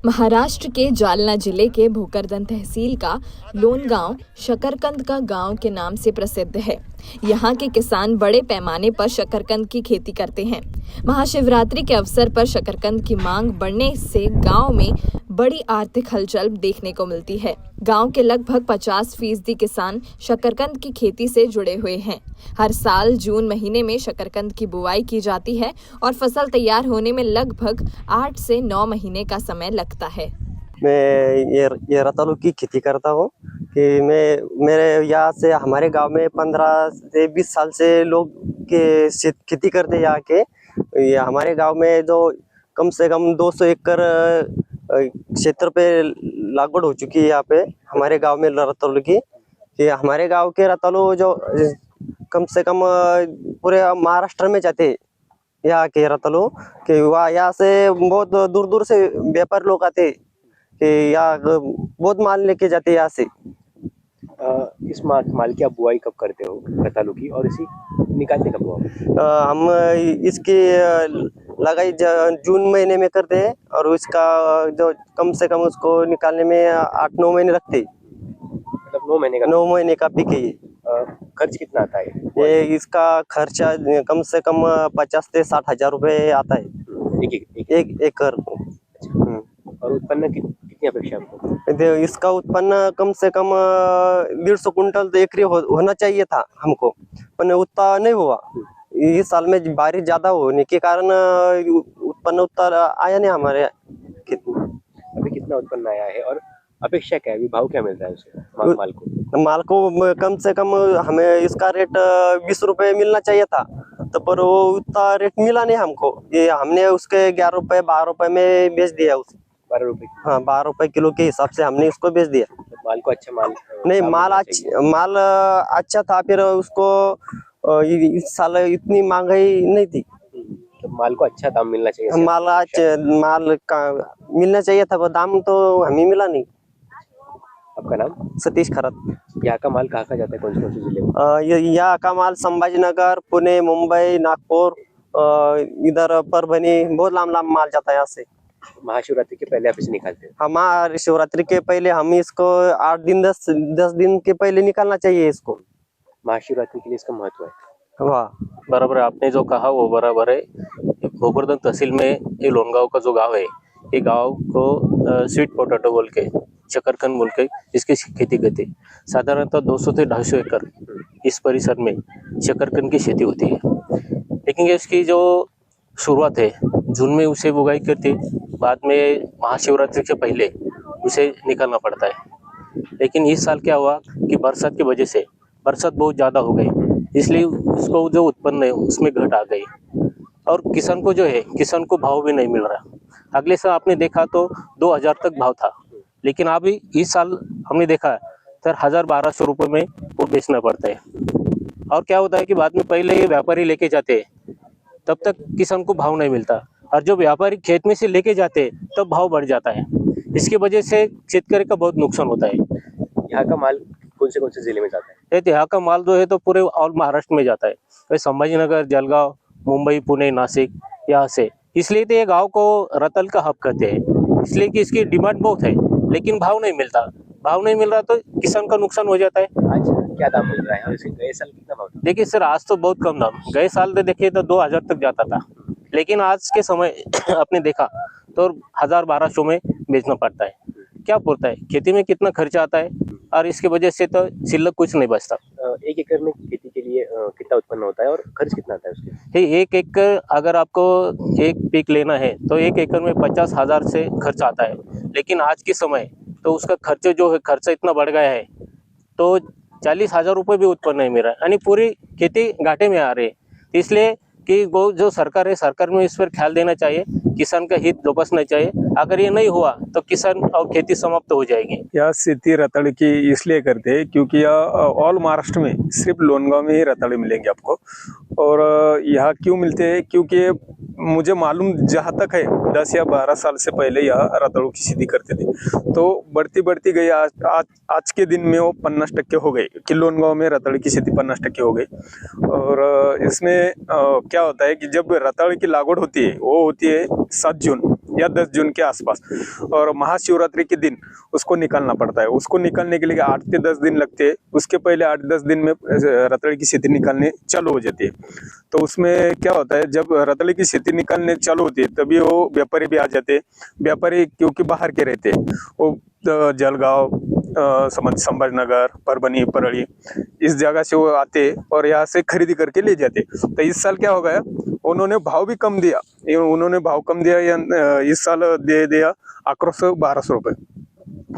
महाराष्ट्र के जालना जिले के भोकरदन तहसील का लोनगांव शकरकंद का गांव के नाम से प्रसिद्ध है। यहाँ के किसान बड़े पैमाने पर शकरकंद की खेती करते हैं। महाशिवरात्रि के अवसर पर शकरकंद की मांग बढ़ने से गांव में बड़ी आर्थिक हलचल देखने को मिलती है। गांव के लगभग 50% किसान शकरकंद की खेती से जुड़े हुए हैं। हर साल जून महीने में शकरकंद की बुआई की जाती है और फसल तैयार होने में लगभग 8 से 9 महीने का समय लगता है। मैं ये रतालू की खेती करता हूँ कि मेरे यहाँ से हमारे गांव में 15 से 20 साल से लोग के खेती करते हैं। यहाँ के ये हमारे गांव में जो कम से कम 200 एकड़ क्षेत्र पे लागवड हो चुकी है। यहाँ पे हमारे गांव में रतालू की कि हमारे गांव के रतालू जो कम से कम पूरे महाराष्ट्र में जाते हैं। यहाँ के रतालू कि यहाँ से बहुत दूर दूर से व्यापारी लोग आते हैं कि यहाँ बहुत माल लेके जाते हैं यहाँ से। इस माल की आप बुआई कब करते हो रतालू की, और इसी निकालते कब हो? हम इसकी लगाई जून महीने में करते हैं और इसका जो कम से कम उसको निकालने में 8-9 महीने लगते हैं। मतलब 9 महीने का पीक है ये। खर्च कितना आता है? ये इसका खर्चा कम से कम 50 से 60 हजार रुपये आता है एक एकड़। और उत्पन्न कितनी अपेक्षा आपको? इसका उत्पन्न कम से कम 150 कुंटल तो एकरी होना चाहिए था हमको, पर उतना नहीं हुआ। इस साल में बारिश ज्यादा होने के कारण उत्पन्न उतना आया नहीं हमारे खेत में। अभी कितना उत्पन्न आया है और अपेक्षा क्या है? अभी भाव क्या मिल रहा है उसे माल को कम से कम हमें इसका रेट 20 रुपए मिलना चाहिए था, तो पर वो उतना रेट मिला नहीं हमको। ये हमने उसके 11 रुपए 12 रुपए में बेच दिया उसे। 12 रुपए? हाँ, 12 रुपए किलो के हिसाब से हमने उसको बेच दिया। माल को अच्छा माल नहीं, माल अच्छा था, फिर उसको इस साल इतनी महंगाई नहीं थी। तो माल को अच्छा दाम मिलना चाहिए। माल का मिलना चाहिए था, दाम तो हमें मिला नहीं। आपका नाम? सतीश खरत। यहाँ का माल कहाँ जाता है, कौन से जिले में? यहाँ का माल संभाजीनगर, पुणे, मुंबई, नागपुर, इधर परभनी, बहुत लांब माल जाता है यहाँ से। महाशिवरात्रि के पहले आप इसे निकालते हैं? हम महाशिवरात्रि के पहले हम इसको 8 दिन 10 दिन के पहले निकालना चाहिए इसको। महाशिवरात्रि के लिए इसका महत्व है। वाह, बराबर आपने जो कहा वो बराबर है। भोकरदन तहसील में ये लोनगांव का जो गांव है, ये गांव को स्वीट पोटैटो बोल के, शकरकंद बोल के इसकी खेती करते हैं। साधारणतः 200 से 250 एकड़ इस परिसर में शकरकंद की खेती होती है। लेकिन इसकी जो शुरुआत है जून में उसे बुआई करते, बाद में महाशिवरात्रि से पहले उसे निकालना पड़ता है। लेकिन इस साल क्या हुआ कि बरसात की वजह से बरसात बहुत ज़्यादा हो गई, इसलिए उसको जो उत्पन्न है उसमें घट आ गई और किसान को भाव भी नहीं मिल रहा। अगले साल आपने देखा तो 2000 तक भाव था, लेकिन अभी इस साल हमने देखा तो 1000-1200 रुपये में वो बेचना पड़ता है। और क्या होता है कि बाद में पहले ये व्यापारी लेके जाते हैं, तब तक किसान को भाव नहीं मिलता, और जो व्यापारी खेत में से लेके जाते हैं तब भाव बढ़ जाता है। इसकी वजह से शेतकरी का बहुत नुकसान होता है। यहाँ का माल कौन से जिले में जाता है? यहाँ का माल जो है तो पूरे ऑल महाराष्ट्र में जाता है, संभाजीनगर, जलगांव, मुंबई, पुणे, नासिक, यहाँ से। इसलिए तो ये गांव को रताल का हब कहते हैं, इसलिए कि इसकी डिमांड बहुत है, लेकिन भाव नहीं मिलता तो किसान का नुकसान हो जाता है। आज क्या दाम मिल रहा है और गए साल कितना भाव था? देखिए सर, आज तो बहुत कम दाम, गए साल तो देखिए तो 2000 तक जाता था, लेकिन आज के समय आपने देखा तो 1000-1200 में बेचना पड़ता है। क्या पड़ता है, खेती में कितना खर्चा आता है, और इसके वजह से तो सिल्लक कुछ नहीं बचता। 1 एकड़ में खेती के लिए कितना उत्पन्न होता है और खर्च कितना आता है उसके? 1 एकड़ अगर आपको एक पीक लेना है तो 1 एकड़ में 50,000 से खर्च आता है, लेकिन आज के समय तो उसका खर्चा इतना बढ़ गया है तो 40,000 रुपये भी उत्पन्न नहीं मिल रहा है, यानी पूरी खेती घाटे में आ रही है। इसलिए कि वो जो सरकार है, सरकार में इस पर ख्याल देना चाहिए, किसान का हित जोपासना चाहिए। अगर ये नहीं हुआ तो किसान और खेती समाप्त हो जाएगी। यह खेती रताड़ी की इसलिए करते हैं क्योंकि यह ऑल महाराष्ट्र में सिर्फ लोनगांव में ही रताड़ी मिलेंगे आपको। और यहाँ क्यों मिलते हैं, क्योंकि मुझे मालूम जहाँ तक है 10 या 12 साल से पहले यह रताड़ू की खेती करते थे, तो बढ़ती गई आज के दिन में वो 50% हो गई कि लोनगांव में रताड़ी की खेती 50% हो गई। और इसमें क्या होता है कि जब रताड़ी की लागवड होती है वो होती है 7 जून या 10 जून के आसपास। और महाशिवरात्रि के दिन उसको निकालना पड़ता है। उसको निकालने के लिए 8 से 10 दिन लगते हैं। उसके पहले 8-10 दिन में रताड़ी की खेती निकालने चालू हो जाती है। तो उसमें क्या होता है, जब रताड़ी की खेती निकालने चालू होती है तभी वो व्यापारी भी आ जाते हैं। व्यापारी क्योंकि बाहर के रहते हैं, वो जलगांव, संभाजीनगर, परभनी, परली इस जगह से वो आते और यहाँ से खरीदी करके ले जाते। तो इस साल क्या हो गया, उन्होंने भाव भी कम दिया। इस साल दे दिया 1100-1200 रुपये।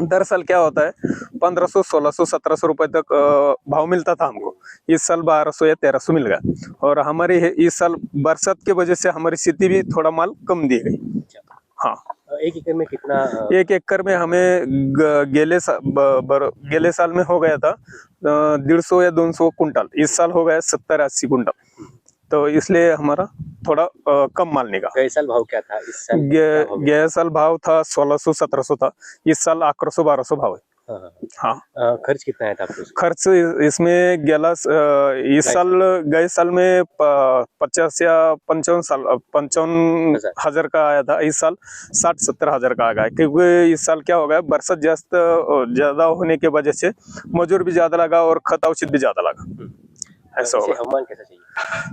दरअसल क्या होता है, 1500, 1600, 1700 रुपये तक भाव मिलता था हमको। इस साल 1200 या 1300 मिल गया। और हमारी इस साल बरसात के वजह से हमारी स्थिति भी थोड़ा माल कम दी गई। हाँ, 1 एकड़ में कितना? 1 एकड़ में हमें गेले साल में हो गया था 150 या 200 कुंटल। इस साल हो गया 70-80 कुंटल। तो इसलिए हमारा थोड़ा कम माल निकला। गए साल भाव क्या था? इस साल गए साल भाव था 1600-1700 था। इस साल 1100-1200 भाव है। हाँ। खर्च कितना है था आपको? खर्च इसमें इस साल, गए साल में 50 या 55 हजार का आया था। इस साल 60-70 हजार का आ गया। क्योंकि इस साल क्या हो गया, बरसात ज्यादा होने की वजह से मजूर भी ज्यादा लगा और खत औषध भी ज्यादा लगा। ऐसा होगा। हवामान कैसा चाहिए?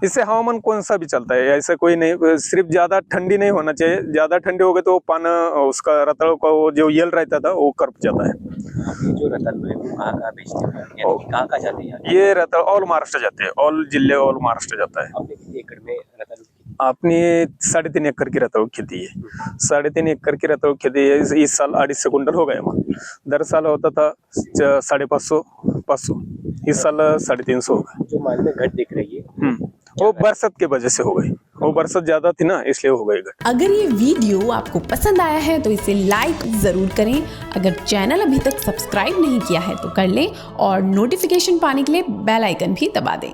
इससे हवामान कौन सा भी चलता है, ऐसा कोई नहीं। सिर्फ ज्यादा ठंडी नहीं होना चाहिए। ज्यादा ठंडी हो गई तो पान उसका रताड़ का वो जो यल रहता था वो करप जाता है। जो रताड़ है वो कहाँ बेचते हैं, कहाँ जाते हैं? ये रताड़ ऑल महाराष्ट्र जाते हैं। ऑल जिले ऑल महाराष्ट्र जाता है। आपने कितने एकड़ में रताड़? अपनी 3.5 एकड़ की रताड़ खेती है। 3.5 एकड़ की रताड़ खेती है। इस साल 250 कुंटल हो गया। दर साल होता था 550-500। इस साल 350 होगा। जो माल में घट दिख रही है वो बरसात के वजह से हो गई। वो बरसात ज्यादा थी ना, इसलिए हो गई घट। अगर ये वीडियो आपको पसंद आया है तो इसे लाइक जरूर करें। अगर चैनल अभी तक सब्सक्राइब नहीं किया है तो कर लें और नोटिफिकेशन पाने के लिए बेल आइकन भी दबा दें।